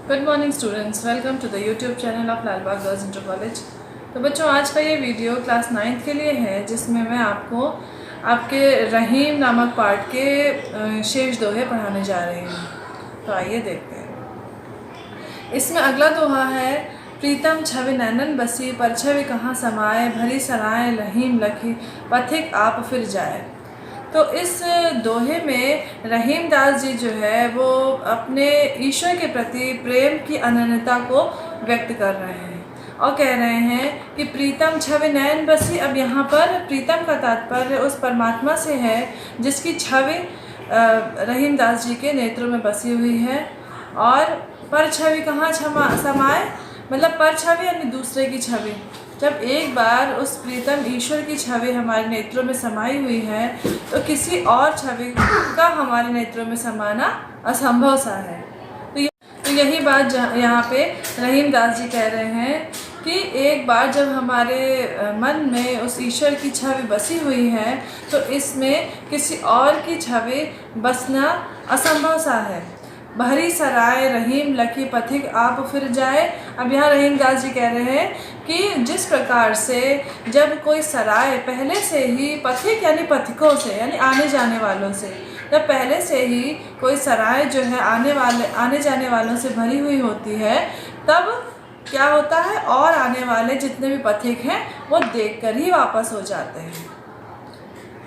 Good morning students, welcome to the YouTube channel of Lalbagh girls inter college. तो बच्चों, आज का ये वीडियो क्लास 9th के लिए है, जिसमें मैं आपको आपके रहीम नामक पार्ट के शेष दोहे पढ़ाने जा रही हूँ। तो आइए देखते हैं। इसमें अगला दोहा है, प्रीतम छवि नैनन बसी, पर छवि कहाँ समाए, भरी सराय रहीम लखी, पथिक आप फिर जाए। तो इस दोहे में रहीम दास जी जो है वो अपने ईश्वर के प्रति प्रेम की अनन्यता को व्यक्त कर रहे हैं और कह रहे हैं कि प्रीतम छवि नयन बसी। अब यहाँ पर प्रीतम का तात्पर्य उस परमात्मा से है जिसकी छवि रहीम दास जी के नेत्रों में बसी हुई है। और पर छवि कहाँ समाए, मतलब पर छवि यानी दूसरे की छवि। जब एक बार उस प्रीतम ईश्वर की छवि हमारे नेत्रों में समाई हुई है तो किसी और छवि का हमारे नेत्रों में समाना असंभव सा है। तो यही बात यहाँ पे रहीम दास जी कह रहे हैं कि एक बार जब हमारे मन में उस ईश्वर की छवि बसी हुई है तो इसमें किसी और की छवि बसना असंभव सा है। भरी सराय रहीम लखी, पथिक आप फिर जाए। अब यहाँ रहीम दास जी कह रहे हैं कि जिस प्रकार से जब कोई सराय पहले से ही, पथिक यानी पथिकों से यानी आने जाने वालों से, जब पहले से ही कोई सराय जो है आने जाने वालों से भरी हुई होती है, तब क्या होता है, और आने वाले जितने भी पथिक हैं वो देखकर ही वापस हो जाते हैं।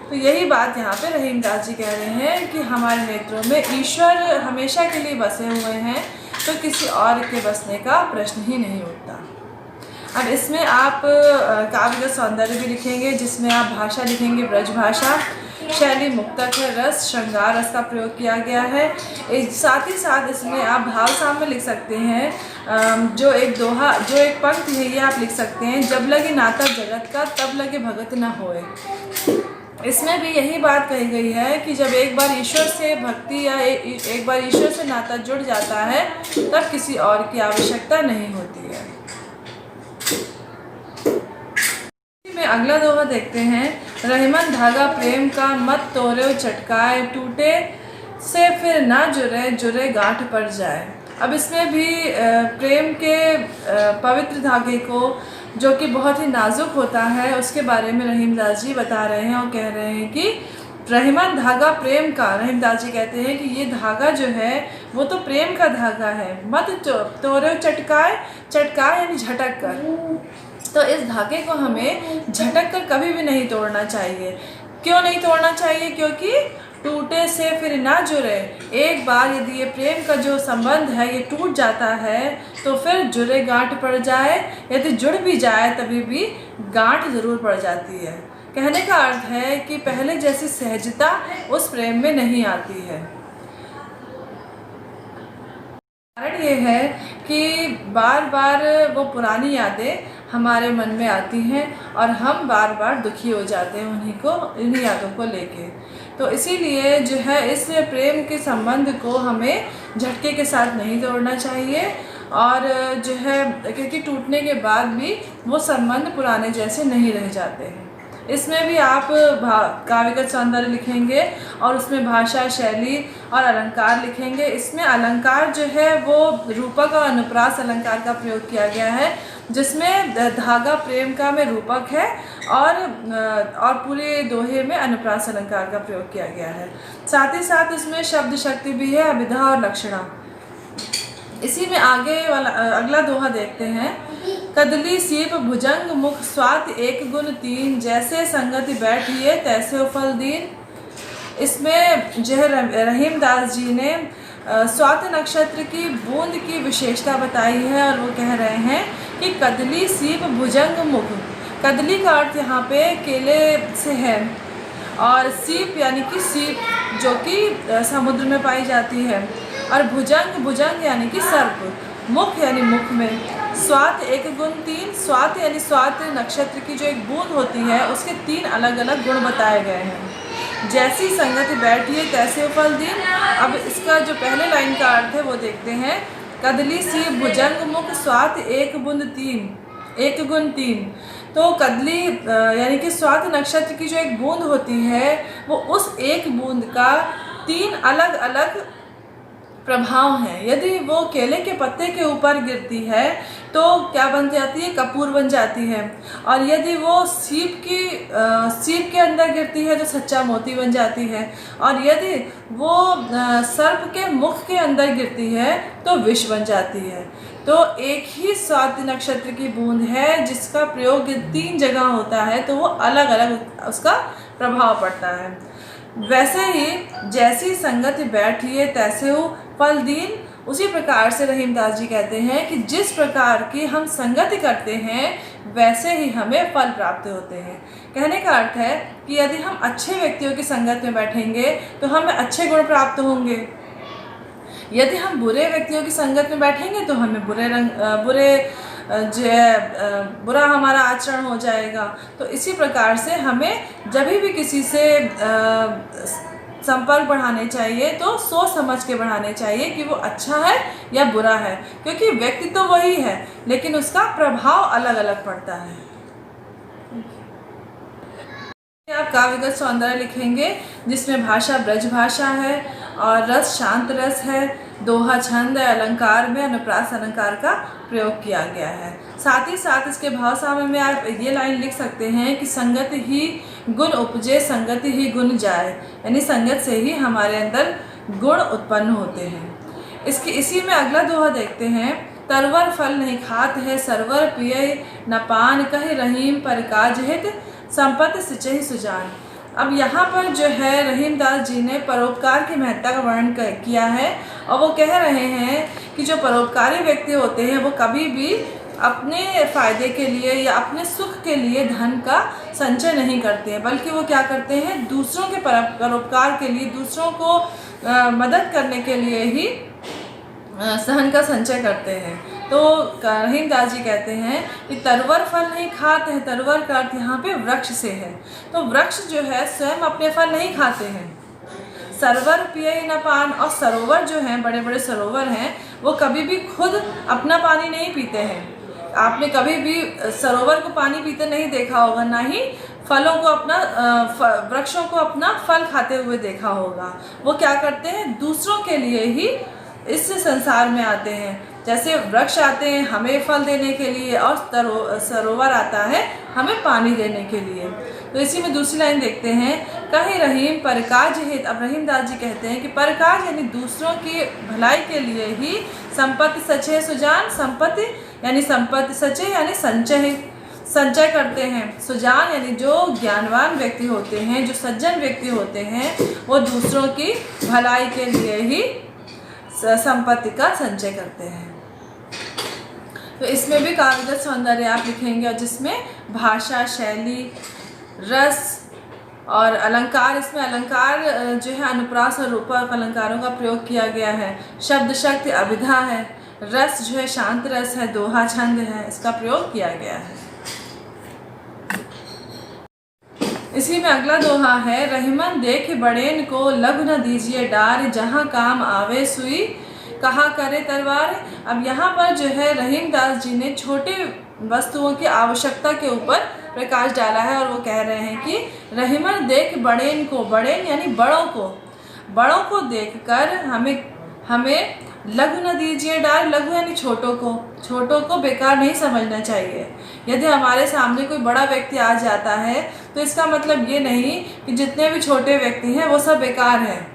तो यही बात यहाँ पे रहीम दास जी कह रहे हैं कि हमारे नेत्रों में ईश्वर हमेशा के लिए बसे हुए हैं, तो किसी और के बसने का प्रश्न ही नहीं उठता। अब इसमें आप काव्य सौंदर्य भी लिखेंगे, जिसमें आप भाषा लिखेंगे ब्रज भाषा, शैली मुक्तक है, रस श्रृंगार रस का प्रयोग किया गया है। साथ ही साथ इसमें आप भाव साम्य लिख सकते हैं। जो एक पंक्ति है ये आप लिख सकते हैं, जब लगे नाता जगत का तब लगे भगत न होए। इसमें भी यही बात कही गई है कि जब एक बार ईश्वर से भक्ति या एक बार ईश्वर से नाता जुड़ जाता है तब किसी और की आवश्यकता नहीं होती है। में अगला दोहा देखते हैं, रहीमन धागा प्रेम का, मत तोड़ो चटकाए, टूटे से फिर ना जुड़े, जुड़े गांठ पड़ जाए। अब इसमें भी प्रेम के पवित्र धागे को, जो कि बहुत ही नाजुक होता है, उसके बारे में रहीम दास जी बता रहे हैं और कह रहे हैं कि रहीमन धागा प्रेम का, रहीम दास जी कहते हैं कि ये धागा जो है वो तो प्रेम का धागा है। मत तोड़ो चटकाए, चटकाए यानी झटक कर। तो इस धागे को हमें झटक कर कभी भी नहीं तोड़ना चाहिए। क्यों नहीं तोड़ना चाहिए? क्योंकि टूटे से फिर ना जुड़े। एक बार यदि ये प्रेम का जो संबंध है ये टूट जाता है तो फिर जुड़े गांठ पड़ जाए, यदि जुड़ भी जाए तभी भी गांठ ज़रूर पड़ जाती है। कहने का अर्थ है कि पहले जैसी सहजता उस प्रेम में नहीं आती है। कारण ये है कि बार बार वो पुरानी यादें हमारे मन में आती हैं और हम बार बार दुखी हो जाते हैं इन्हीं यादों को लेके। तो इसीलिए जो है इस प्रेम के संबंध को हमें झटके के साथ नहीं तोड़ना चाहिए, और जो है क्योंकि टूटने के बाद भी वो संबंध पुराने जैसे नहीं रह जाते हैं। इसमें भी आप काव्यगत सौंदर्य लिखेंगे और उसमें भाषा, शैली और अलंकार लिखेंगे। इसमें अलंकार जो है वो रूपक और अनुप्रास अलंकार का प्रयोग किया गया है, जिसमें धागा प्रेम का में रूपक है और पूरे दोहे में अनुप्रास अलंकार का प्रयोग किया गया है। साथ ही साथ इसमें शब्द शक्ति भी है, अभिधा और लक्षणा। इसी में आगे वाला अगला दोहा देखते हैं, कदली सीप भुजंग मुख, स्वात एक गुण तीन, जैसे संगति बैठिए तैसे उफल दीन। इसमें जो है रहीम दास जी ने स्वात नक्षत्र की बूंद की विशेषता बताई है और वो कह रहे हैं कि कदली सीप भुजंग मुख। कदली का अर्थ यहाँ पे केले से है, और सीप यानी कि सीप जो कि समुद्र में पाई जाती है, और भुजंग यानी कि सर्प, मुख यानी मुख में। स्वात एक गुण तीन, स्वात यानी स्वात नक्षत्र की जो एक बूंद होती है उसके 3 अलग अलग गुण बताए गए हैं। जैसी संगति बैठिए तैसे फल दीन। अब इसका जो पहले लाइन का अर्थ है वो देखते हैं, कदली सी भुजंग मुख, स्वात एक गुण तीन। तो कदली यानी कि स्वात नक्षत्र की जो एक बूंद होती है वो उस एक बूंद का 3 अलग अलग प्रभाव हैं। यदि वो केले के पत्ते के ऊपर गिरती है तो क्या बन जाती है, कपूर बन जाती है। और यदि वो सीप के अंदर गिरती है तो सच्चा मोती बन जाती है। और यदि वो सर्प के मुख के अंदर गिरती है तो विष बन जाती है। तो एक ही स्वाति नक्षत्र की बूंद है जिसका प्रयोग 3 जगह होता है, तो वो अलग अलग उसका प्रभाव पड़ता है। वैसे ही जैसी संगति बैठिए तैसे हो फल दीन, उसी प्रकार से रहीमदास जी कहते हैं कि जिस प्रकार की हम संगति करते हैं वैसे ही हमें फल प्राप्त होते हैं। कहने का अर्थ है कि यदि हम अच्छे व्यक्तियों की संगत में बैठेंगे तो हमें अच्छे गुण प्राप्त होंगे। यदि हम बुरे व्यक्तियों की संगत में बैठेंगे तो हमें बुरा हमारा आचरण हो जाएगा। तो इसी प्रकार से हमें जब भी किसी से संपर्क बढ़ाने चाहिए तो सोच समझ के बढ़ाने चाहिए कि वो अच्छा है या बुरा है, क्योंकि व्यक्ति तो वही है लेकिन उसका प्रभाव अलग अलग पड़ता है। आप काव्यगत सौंदर्य लिखेंगे जिसमें भाषा ब्रज भाषा है और रस शांत रस है, दोहा छंद है, अलंकार में अनुप्रास अलंकार का प्रयोग किया गया है। साथ ही साथ इसके भाव सामने में आप ये लाइन लिख सकते हैं कि संगत ही गुण उपजे संगति ही गुण जाए, यानी संगत से ही हमारे अंदर गुण उत्पन्न होते हैं। इसी में अगला दोहा देखते हैं। तरवर फल नहीं खात है सरवर पिय न पान, कहे रहीम पर काज हित संपत्ति सिंचहि सुजान। अब यहाँ पर जो है रहीमदास जी ने परोपकार की महत्ता का वर्णन किया है और वो कह रहे हैं कि जो परोपकारी व्यक्ति होते हैं वो कभी भी अपने फायदे के लिए या अपने सुख के लिए धन का संचय नहीं करते हैं, बल्कि वो क्या करते हैं, दूसरों के परोपकार के लिए, दूसरों को मदद करने के लिए ही धन का संचय करते हैं। तो रहीमदास जी कहते हैं कि तरवर फल नहीं खाते हैं। तरवर का अर्थ यहाँ पे वृक्ष से है। तो वृक्ष जो है स्वयं अपने फल नहीं खाते हैं। सरवर पिए न पान, और सरोवर जो हैं, बड़े बड़े सरोवर हैं, वो कभी भी खुद अपना पानी नहीं पीते हैं। आपने कभी भी सरोवर को पानी पीते नहीं देखा होगा, ना ही फलों को वृक्षों को अपना फल खाते हुए देखा होगा। वो क्या करते हैं, दूसरों के लिए ही इस संसार में आते हैं। जैसे वृक्ष आते हैं हमें फल देने के लिए और सरोवर आता है हमें पानी देने के लिए। तो इसी में दूसरी लाइन देखते हैं। कहीं रहीम परकाज हित। अब रहीमदास जी कहते हैं कि परकाज यानी दूसरों की भलाई के लिए ही संपत्ति सचे सुजान, संपत्ति यानी संपत्ति सचे यानी संचय करते हैं। सुजान यानी जो ज्ञानवान व्यक्ति होते हैं, जो सज्जन व्यक्ति होते हैं, वो दूसरों की भलाई के लिए ही संपत्ति का संचय करते हैं। तो इसमें भी काव्यगत सौंदर्य आप लिखेंगे, और जिसमें भाषा, शैली, रस और अलंकार, इसमें अलंकार जो है अनुप्रास और रूपक अलंकारों का प्रयोग किया गया है। शब्द शक्ति अभिधा है, रस जो है शांत रस है, दोहा छंद है, इसका प्रयोग किया गया है। इसी में अगला दोहा है। रहीमन देख बड़ेन को लघु न दीजिए डार, जहाँ काम आवे सुई कहा करे तलवार। अब यहाँ पर जो है रहीमदास जी ने छोटे वस्तुओं की आवश्यकता के ऊपर प्रकाश डाला है और वो कह रहे हैं कि रहीमन देख बड़ेन को, बड़ेन यानी बड़ों को देखकर हमें लघु न दीजिए डाल। लघु यानी छोटों को बेकार नहीं समझना चाहिए। यदि हमारे सामने कोई बड़ा व्यक्ति आ जाता है तो इसका मतलब ये नहीं कि जितने भी छोटे व्यक्ति हैं वो सब बेकार हैं।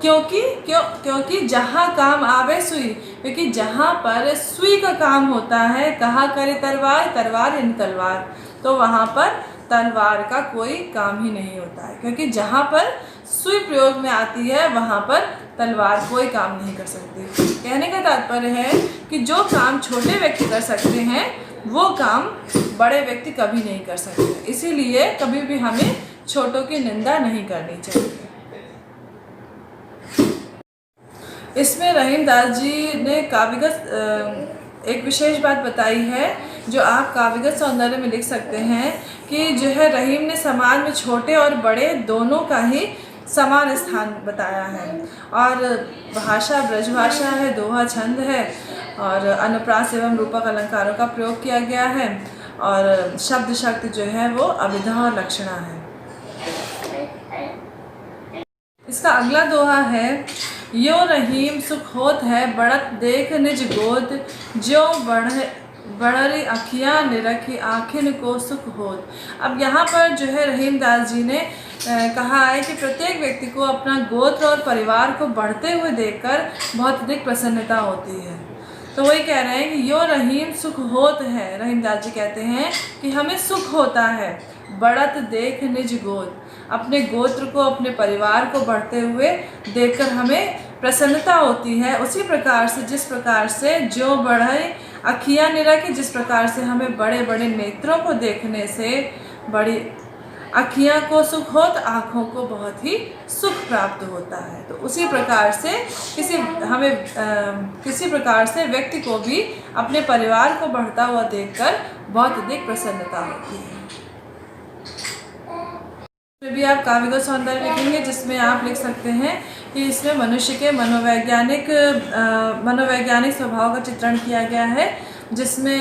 क्योंकि जहाँ काम आवे सुई, क्योंकि जहाँ पर सुई का काम होता है, कहा करे तलवार यानी तलवार, तो वहाँ पर तलवार का कोई काम ही नहीं होता है। क्योंकि जहाँ पर सुई प्रयोग में आती है वहाँ पर तलवार कोई काम नहीं कर सकती। कहने का तात्पर्य है कि जो काम छोटे व्यक्ति कर सकते हैं वो काम बड़े व्यक्ति कभी नहीं कर सकते। इसीलिए कभी भी हमें छोटों की निंदा नहीं करनी चाहिए। इसमें रहीमदास जी ने काव्यगत एक विशेष बात बताई है जो आप काव्यगत सौंदर्य में लिख सकते हैं कि जो है रहीम ने समाज में छोटे और बड़े दोनों का ही समान स्थान बताया है। और भाषा ब्रजभाषा है, दोहा छंद है और अनुप्रास एवं रूपक अलंकारों का प्रयोग किया गया है, और शब्द शक्ति जो है वो अभिधा और लक्षणा है। इसका अगला दोहा है। यो रहीम सुख होत है बढ़त देख निज गोद, जो बढ़री अखियाँ निरखी आखिन को सुख होत। अब यहाँ पर जो है रहीम दास जी ने कहा है कि प्रत्येक व्यक्ति को अपना गोत्र और परिवार को बढ़ते हुए देखकर बहुत अधिक प्रसन्नता होती है। तो वही कह रहे हैं कि यो रहीम सुख होत है। रहीम दास जी कहते हैं कि हमें सुख होता है बढ़त देख निज गोद, अपने गोत्र को अपने परिवार को बढ़ते हुए देखकर हमें प्रसन्नता होती है। उसी प्रकार से जिस प्रकार से जो बढ़े अखियाँ निरखी, जिस प्रकार से हमें बड़े बड़े नेत्रों को देखने से बड़ी अखियाँ को सुख होत, आँखों को बहुत ही सुख प्राप्त होता है। तो उसी प्रकार से किसी प्रकार से व्यक्ति को भी अपने परिवार को बढ़ता हुआ देखकर बहुत अधिक प्रसन्नता होती है। इसमें भी आप काव्य का सौंदर्य लिखेंगे, जिसमें आप लिख सकते हैं कि इसमें मनुष्य के मनोवैज्ञानिक स्वभाव का चित्रण किया गया है, जिसमें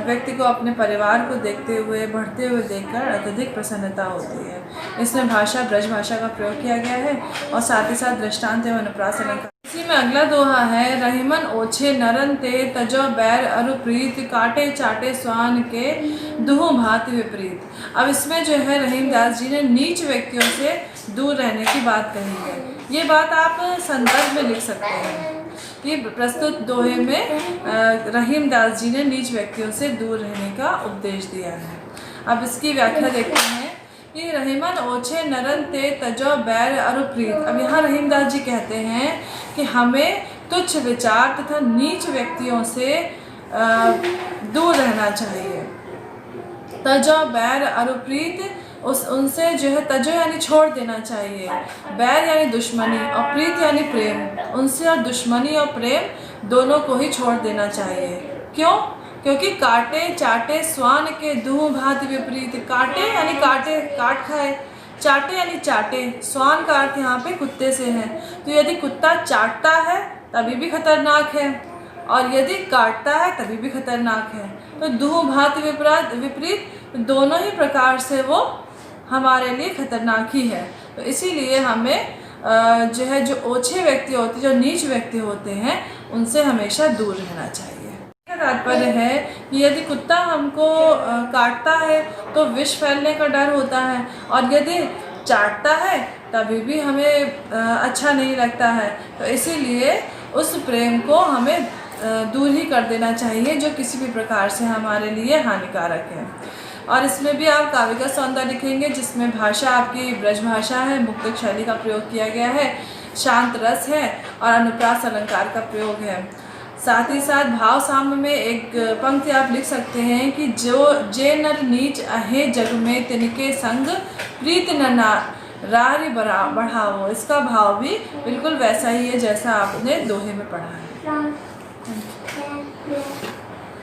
व्यक्ति को अपने परिवार को देखते हुए बढ़ते हुए देखकर अत्यधिक प्रसन्नता होती है। इसमें भाषा ब्रज भाषा का प्रयोग किया गया है और साथ ही साथ दृष्टांत एवं अनुप्रास अलंकार। इसी में अगला दोहा है, रहीमन ओछे नरन ते तजो बैर अरु प्रीत, काटे चाटे स्वान के दुहु भांति विपरीत। अब इसमें जो है रहीम दास जी ने नीच व्यक्तियों से दूर रहने की बात कही है। ये बात आप संदर्भ में लिख सकते हैं कि प्रस्तुत दोहे में रहीम दास जी ने नीच व्यक्तियों से दूर रहने का उपदेश दिया है। अब इसकी व्याख्या देखते हैं कि रहीमन ओछे नरन ते तजो बैर अरु प्रीत। अब यहाँ रहीम दास जी कहते हैं कि हमें तुच्छ विचार तथा नीच व्यक्तियों से दूर रहना चाहिए। तजो बैर अरु प्रीत, उनसे जो है तजो यानी छोड़ देना चाहिए, बैर यानी दुश्मनी और प्रीत यानी प्रेम, उनसे और दुश्मनी और प्रेम दोनों को ही छोड़ देना चाहिए। क्यों? क्योंकि काटे चाटे स्वान के दुहु भांति विपरीत। काटे यानी काटे काट खाए, चाटे यानी चाटे, स्वान का अर्थ यहाँ पे कुत्ते से है। तो यदि कुत्ता चाटता है तभी भी खतरनाक है और यदि काटता है तभी भी खतरनाक है। तो दुहु भांति विपरीत दोनों ही प्रकार से वो हमारे लिए खतरनाक ही है। तो इसीलिए हमें जो ओछे व्यक्ति होते, जो नीच व्यक्ति होते हैं, उनसे हमेशा दूर रहना चाहिए। तात्पर्य है कि यदि कुत्ता हमको काटता है तो विष फैलने का डर होता है और यदि चाटता है तभी भी हमें अच्छा नहीं लगता है। तो इसीलिए उस प्रेम को हमें दूर ही कर देना चाहिए जो किसी भी प्रकार से हमारे लिए हानिकारक है। और इसमें भी आप काव्य का सौंदर्य लिखेंगे, जिसमें भाषा आपकी ब्रज भाषा है, मुक्तक शैली का प्रयोग किया गया है, शांत रस है और अनुप्रास अलंकार का प्रयोग है। साथ ही साथ भाव साम्य में एक पंक्ति आप लिख सकते हैं कि जो जे नर नीच अहे जग में तिनके संग प्रीत न रारी बढ़ावो। इसका भाव भी बिल्कुल वैसा ही है जैसा आपने दोहे में पढ़ा है।